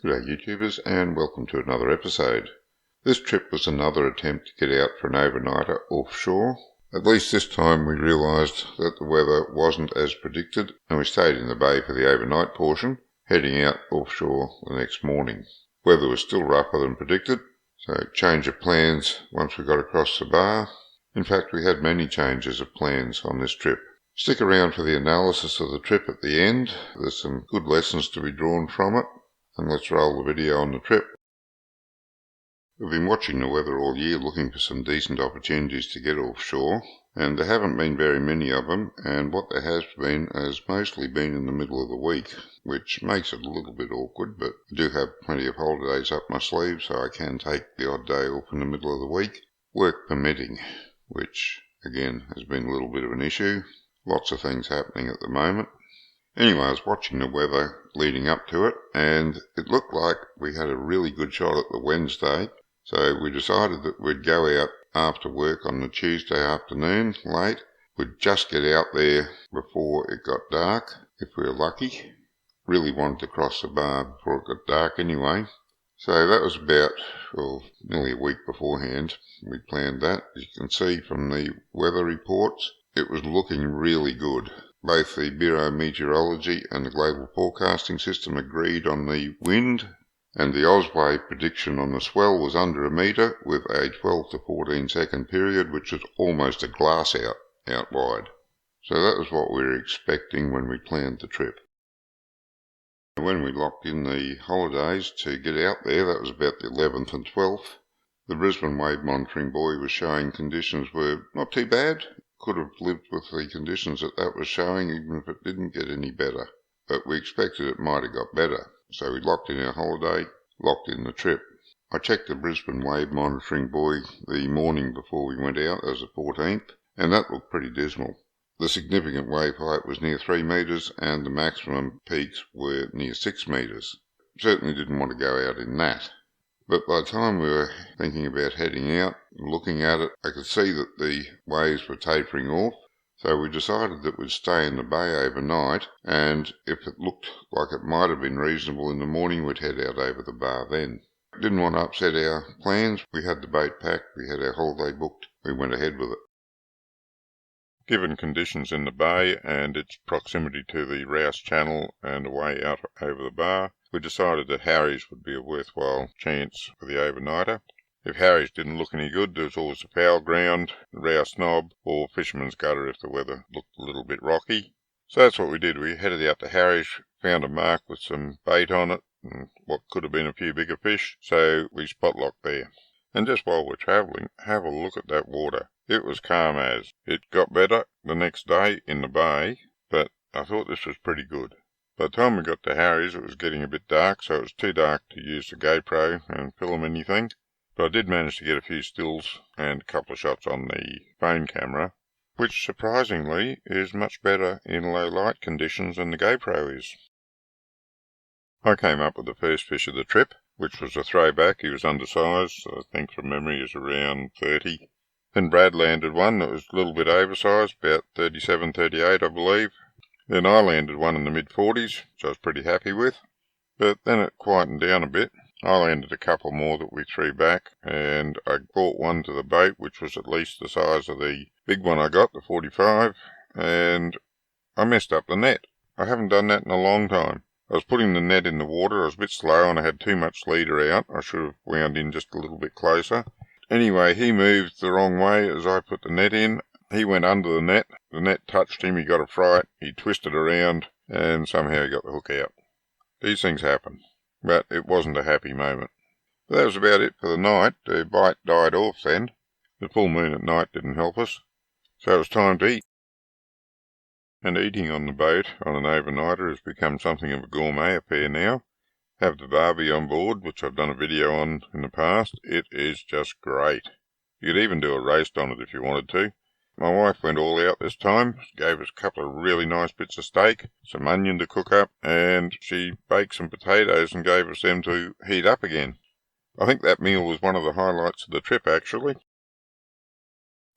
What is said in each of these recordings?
G'day YouTubers, and welcome to another episode. This trip was another attempt to get out for an overnighter offshore. At least this time we realised that the weather wasn't as predicted, and we stayed in the bay for the overnight portion, heading out offshore the next morning. Weather was still rougher than predicted, so change of plans once we got across the bar. In fact, we had many changes of plans on this trip. Stick around for the analysis of the trip at the end. There's some good lessons to be drawn from it. And let's roll the video on the trip. We've been watching the weather all year, looking for some decent opportunities to get offshore, and there haven't been very many of them, and what there has mostly been in the middle of the week, which makes it a little bit awkward, but I do have plenty of holidays up my sleeve, so I can take the odd day off in the middle of the week, work permitting, which again has been a little bit of an issue. Lots of things happening at the moment. Anyway, I was watching the weather leading up to it, and it looked like we had a really good shot at the Wednesday, so we decided that we'd go out after work on the Tuesday afternoon, late. We'd just get out there before it got dark, if we were lucky. Really wanted to cross the bar before it got dark anyway. So that was about, nearly a week beforehand we planned that. As you can see from the weather reports, it was looking really good. Both the Bureau of Meteorology and the Global Forecasting System agreed on the wind, and the Auswave prediction on the swell was under a metre with a 12 to 14 second period, which was almost a glass out wide. So that was what we were expecting when we planned the trip. When we locked in the holidays to get out there, that was about the 11th and 12th, the Brisbane wave monitoring buoy was showing conditions were not too bad. Could have lived with the conditions that was showing, even if it didn't get any better. But we expected it might have got better. So we locked in our holiday, locked in the trip. I checked the Brisbane wave monitoring buoy the morning before we went out, as the 14th, and that looked pretty dismal. The significant wave height was near 3 metres, and the maximum peaks were near 6 metres. Certainly didn't want to go out in that. But by the time we were thinking about heading out, looking at it, I could see that the waves were tapering off, so we decided that we'd stay in the bay overnight, and if it looked like it might have been reasonable in the morning, we'd head out over the bar then. Didn't want to upset our plans. We had the boat packed, we had our holiday booked, we went ahead with it. Given conditions in the bay and its proximity to the Rouse Channel and away out over the bar, we decided that Harry's would be a worthwhile chance for the overnighter. If Harry's didn't look any good, there was always the foul ground, the Rouse Knob, or Fisherman's Gutter if the weather looked a little bit rocky. So that's what we did. We headed out to Harry's, found a mark with some bait on it, and what could have been a few bigger fish, so we spot-locked there. And just while we're travelling, have a look at that water. It was calm as. It got better the next day in the bay, but I thought this was pretty good. By the time we got to Harry's, it was getting a bit dark, so it was too dark to use the GoPro and film anything. But I did manage to get a few stills and a couple of shots on the phone camera, which surprisingly is much better in low light conditions than the GoPro is. I came up with the first fish of the trip, which was a throwback. He was undersized, I think from memory he was around 30. Then Brad landed one that was a little bit oversized, about 37, 38 I believe. Then I landed one in the mid-40s, which I was pretty happy with. But then it quietened down a bit. I landed a couple more that we threw back, and I brought one to the boat, which was at least the size of the big one I got, the 45, and I messed up the net. I haven't done that in a long time. I was putting the net in the water, I was a bit slow, and I had too much leader out. I should have wound in just a little bit closer. Anyway, he moved the wrong way as I put the net in. He went under the net touched him, he got a fright, he twisted around, and somehow he got the hook out. These things happen, but it wasn't a happy moment. But that was about it for the night. The bite died off then. The full moon at night didn't help us, so it was time to eat. And eating on the boat on an overnighter has become something of a gourmet affair now. Have the barbie on board, which I've done a video on in the past. It is just great. You could even do a roast on it if you wanted to. My wife went all out this time, gave us a couple of really nice bits of steak, some onion to cook up, and she baked some potatoes and gave us them to heat up again. I think that meal was one of the highlights of the trip actually.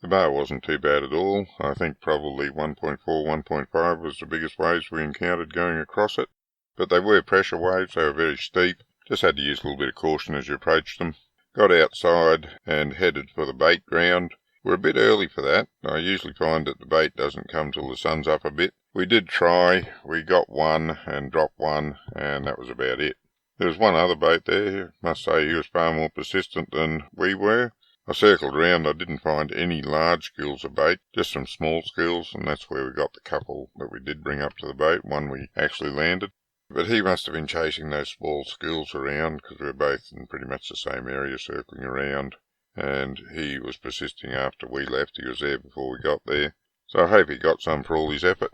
The bar wasn't too bad at all. I think probably 1.4, 1.5 was the biggest waves we encountered going across it. But they were pressure waves, they were very steep, Just had to use a little bit of caution as you approached them. Got outside and headed for the bait ground. We're a bit early for that. I usually find that the bait doesn't come till the sun's up a bit. We did try. We got one and dropped one, and that was about it. There was one other bait there. Must say he was far more persistent than we were. I circled around. I didn't find any large schools of bait, just some small schools, and that's where we got the couple that we did bring up to the boat. One we actually landed. But he must have been chasing those small schools around, because we were both in pretty much the same area circling around. And he was persisting after we left. He was there before we got there. So I hope he got some for all his effort.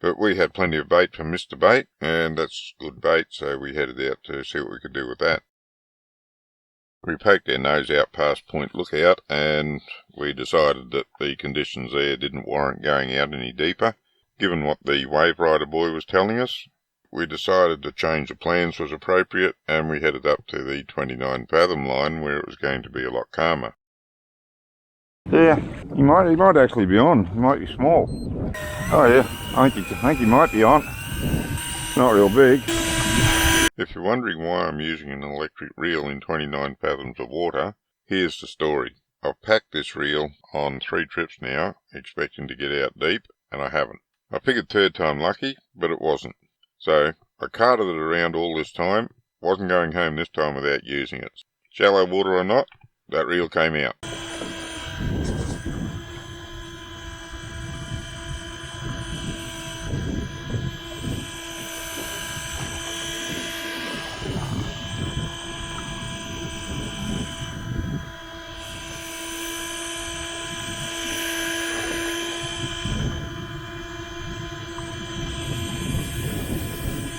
But we had plenty of bait from Mr. Bait, and that's good bait, so we headed out to see what we could do with that. We poked our nose out past Point Lookout, and we decided that the conditions there didn't warrant going out any deeper. Given what the wave rider boy was telling us, we decided to change the plans was appropriate, and we headed up to the 29 fathom line where it was going to be a lot calmer. Yeah, he might actually be on. He might be small. Oh yeah, I think he might be on. Not real big. If you're wondering why I'm using an electric reel in 29 fathoms of water, here's the story. I've packed this reel on 3 trips now, expecting to get out deep, and I haven't. I figured third time lucky, but it wasn't. So I carted it around all this time, wasn't going home this time without using it. Shallow water or not, that reel came out.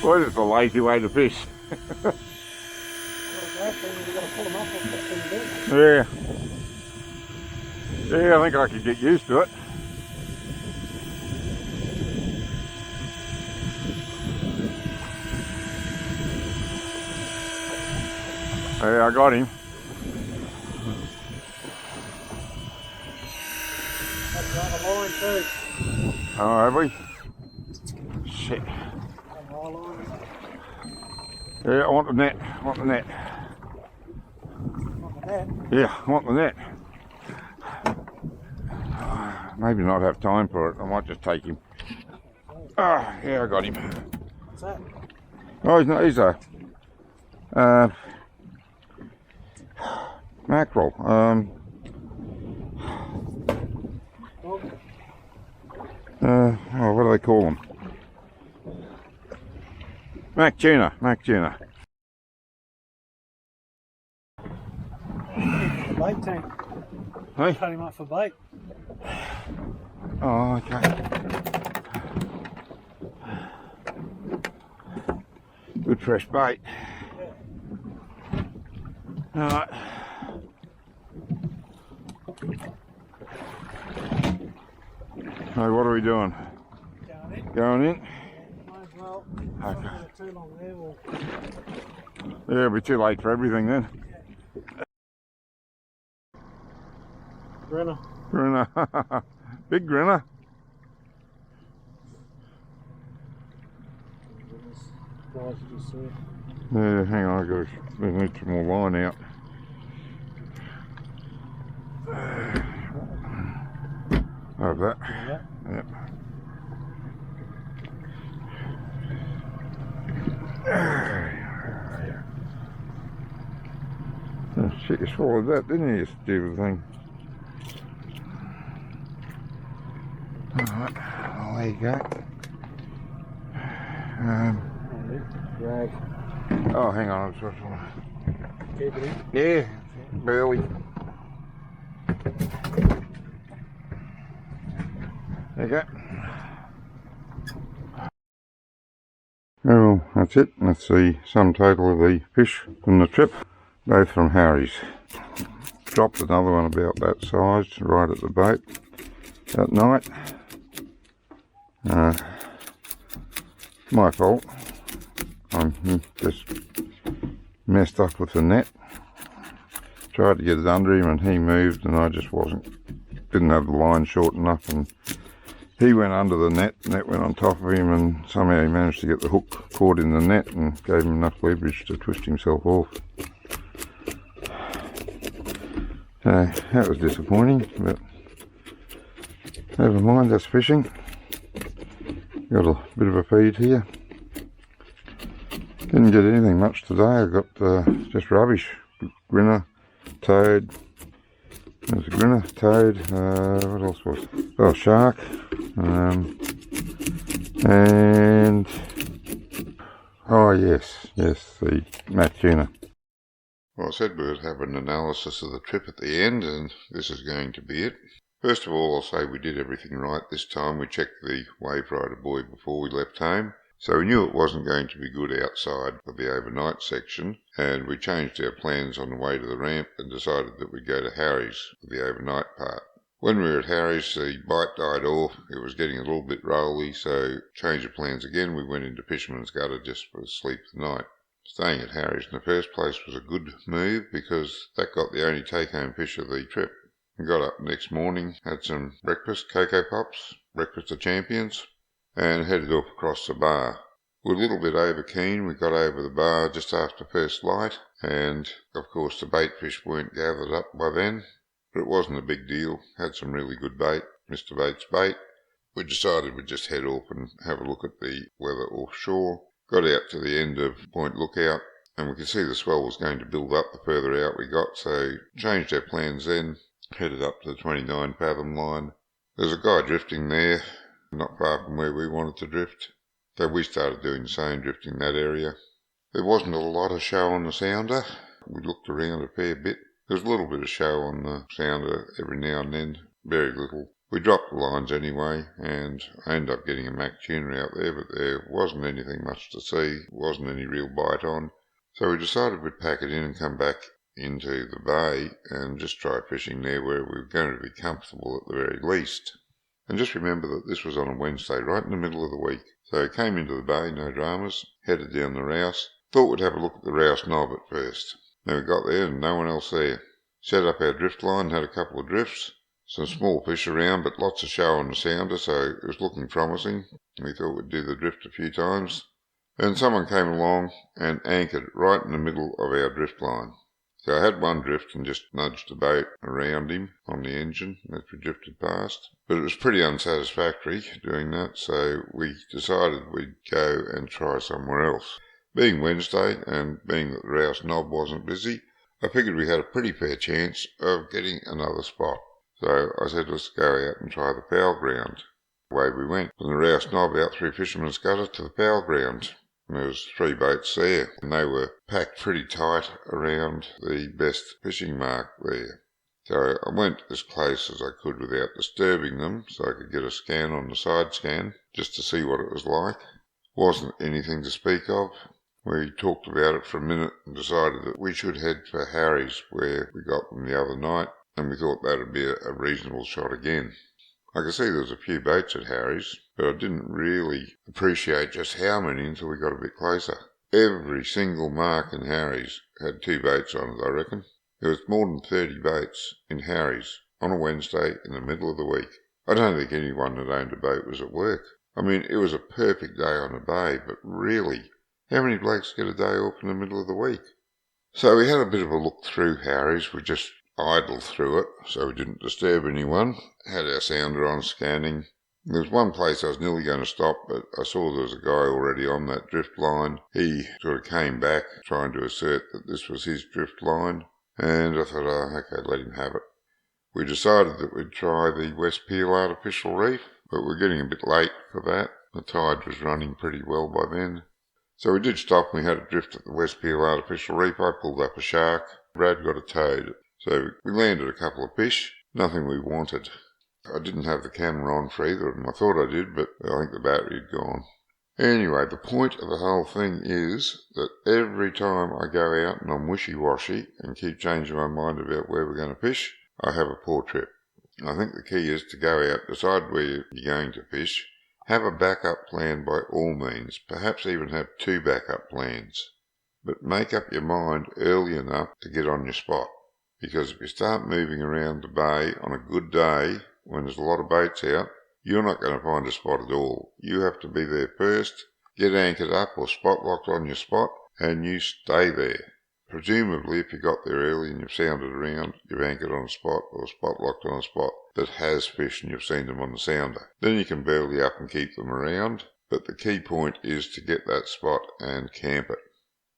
Well, it's a lazy way to fish. Yeah. Yeah, I think I could get used to it. Yeah, I got him. That's got a line too. Oh, have we? Shit. Yeah, I want the net. I want the net. Want the net? Yeah, I want the net. Maybe not have time for it. I might just take him. Ah, yeah, I got him. What's that? Oh, he's not. He's a mackerel. Oh, what do they call them? Mac tuna. Bait tank. Hey? Cut him up for bait. Oh, okay. Good fresh bait. Yeah. Alright. So what are we doing? Going in. Going in? Might as well. Okay. Not too long there. We'll... Yeah, it'll be too late for everything then. Grinner. Grinner. Big grinner. Yeah, hang on, I need some more line out. Have that. Yeah. Yep. Oh shit, you swallowed that, didn't you, you stupid thing? Alright, well, there you go. Drag. Oh, hang on, I just want to... Keep it in. Yeah, barely. There you go. Oh, well, that's it. That's the sum total of the fish from the trip, both from Harry's. Dropped another one about that size right at the boat that night. My fault. I just messed up with the net. Tried to get it under him and he moved and I just didn't have the line short enough and He went under the net went on top of him, and somehow he managed to get the hook caught in the net and gave him enough leverage to twist himself off. So that was disappointing, but never mind, that's fishing. Got a bit of a feed here. Didn't get anything much today. I got just rubbish. Grinner, toad. There's a grinner, toad. What else was it? Oh, shark. And oh yes, the mat tuna. Well, I said we would have an analysis of the trip at the end, and this is going to be it. First of all, I'll say we did everything right this time. We checked the wave rider buoy before we left home, so we knew it wasn't going to be good outside for the overnight section, and we changed our plans on the way to the ramp and decided that we'd go to Harry's for the overnight part. When we were at Harry's, the bite died off. It was getting a little bit rolly, so change of plans again. We went into Fisherman's Gutter just for sleep the night. Staying at Harry's in the first place was a good move because that got the only take-home fish of the trip. We got up next morning, had some breakfast, Cocoa Pops, breakfast of champions, and headed off across the bar. We were a little bit over keen. We got over the bar just after first light, and of course the bait fish weren't gathered up by then, but it wasn't a big deal. Had some really good bait, Mr. Bait's bait. We decided we'd just head off and have a look at the weather offshore. Got out to the end of Point Lookout, and we could see the swell was going to build up the further out we got, so changed our plans then, headed up to the 29 fathom line. There's a guy drifting there, not far from where we wanted to drift, so we started doing the same, drifting that area. There wasn't a lot of show on the sounder. We looked around a fair bit. There was a little bit of show on the sounder every now and then, very little. We dropped the lines anyway, and I ended up getting a mac tuna out there, but there wasn't anything much to see, wasn't any real bite on. So we decided we'd pack it in and come back into the bay and just try fishing there where we were going to be comfortable at the very least. And just remember that this was on a Wednesday, right in the middle of the week. So I came into the bay, no dramas, headed down the Rouse. Thought we'd have a look at the Rouse knob at first. Then we got there and no one else there. Set up our drift line, had a couple of drifts. Some small fish around, but lots of show on the sounder, so it was looking promising. We thought we'd do the drift a few times. Then someone came along and anchored right in the middle of our drift line. So I had one drift and just nudged the boat around him on the engine as we drifted past. But it was pretty unsatisfactory doing that, so we decided we'd go and try somewhere else. Being Wednesday, and being that the Rouse knob wasn't busy, I figured we had a pretty fair chance of getting another spot. So I said, let's go out and try the foul ground. Away we went, from the Rouse knob out through Fisherman's Gutter to the foul ground. And there was 3 boats there, and they were packed pretty tight around the best fishing mark there. So I went as close as I could without disturbing them, so I could get a scan on the side scan, just to see what it was like. Wasn't anything to speak of. We talked about it for a minute and decided that we should head for Harry's, where we got them the other night. And we thought that would be a reasonable shot again. I could see there was a few boats at Harry's, but I didn't really appreciate just how many until we got a bit closer. Every single mark in Harry's had 2 boats on it, I reckon. There was more than 30 boats in Harry's on a Wednesday in the middle of the week. I don't think anyone that owned a boat was at work. I mean, it was a perfect day on the bay, but really, how many blokes get a day off in the middle of the week? So we had a bit of a look through Harry's. We just idled through it, so we didn't disturb anyone. Had our sounder on scanning. There was one place I was nearly going to stop, but I saw there was a guy already on that drift line. He sort of came back, trying to assert that this was his drift line, and I thought, oh, okay, let him have it. We decided that we'd try the West Peel Artificial Reef, but we're getting a bit late for that. The tide was running pretty well by then. So we did stop and we had a drift at the West Peel Artificial Reef. I pulled up a shark. Brad got a toad. So we landed a couple of fish, nothing we wanted. I didn't have the camera on for either of them. I thought I did, but I think the battery had gone. Anyway, the point of the whole thing is that every time I go out and I'm wishy-washy and keep changing my mind about where we're going to fish, I have a poor trip. I think the key is to go out, decide where you're going to fish, have a backup plan by all means, perhaps even have 2 backup plans. But make up your mind early enough to get on your spot. Because if you start moving around the bay on a good day, when there's a lot of boats out, you're not going to find a spot at all. You have to be there first, get anchored up or spot locked on your spot, and you stay there. Presumably, if you got there early and you've sounded around, you've anchored on a spot or spot locked on a spot that has fish and you've seen them on the sounder. Then you can burley up and keep them around, but the key point is to get that spot and camp it.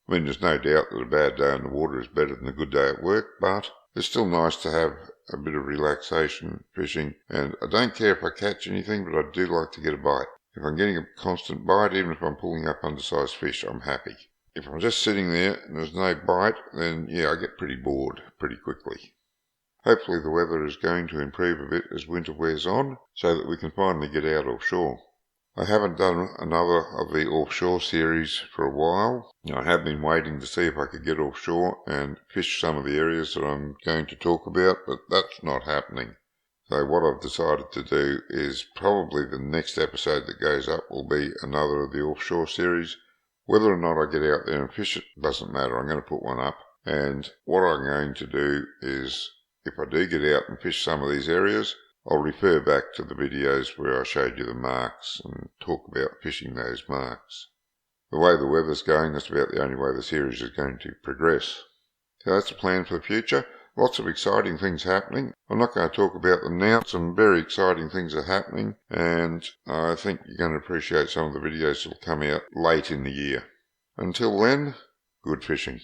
I mean, there's no doubt that a bad day in the water is better than a good day at work, but it's still nice to have a bit of relaxation fishing, and I don't care if I catch anything, but I do like to get a bite. If I'm getting a constant bite, even if I'm pulling up undersized fish, I'm happy. If I'm just sitting there and there's no bite, then yeah, I get pretty bored pretty quickly. Hopefully the weather is going to improve a bit as winter wears on, so that we can finally get out offshore. I haven't done another of the offshore series for a while. I have been waiting to see if I could get offshore and fish some of the areas that I'm going to talk about, but that's not happening. So what I've decided to do is probably the next episode that goes up will be another of the offshore series. Whether or not I get out there and fish it doesn't matter. I'm going to put one up. And what I'm going to do is, if I do get out and fish some of these areas, I'll refer back to the videos where I showed you the marks and talk about fishing those marks. The way the weather's going, that's about the only way the series is going to progress. So that's the plan for the future. Lots of exciting things happening. I'm not going to talk about them now. Some very exciting things are happening, and I think you're going to appreciate some of the videos that will come out late in the year. Until then, good fishing.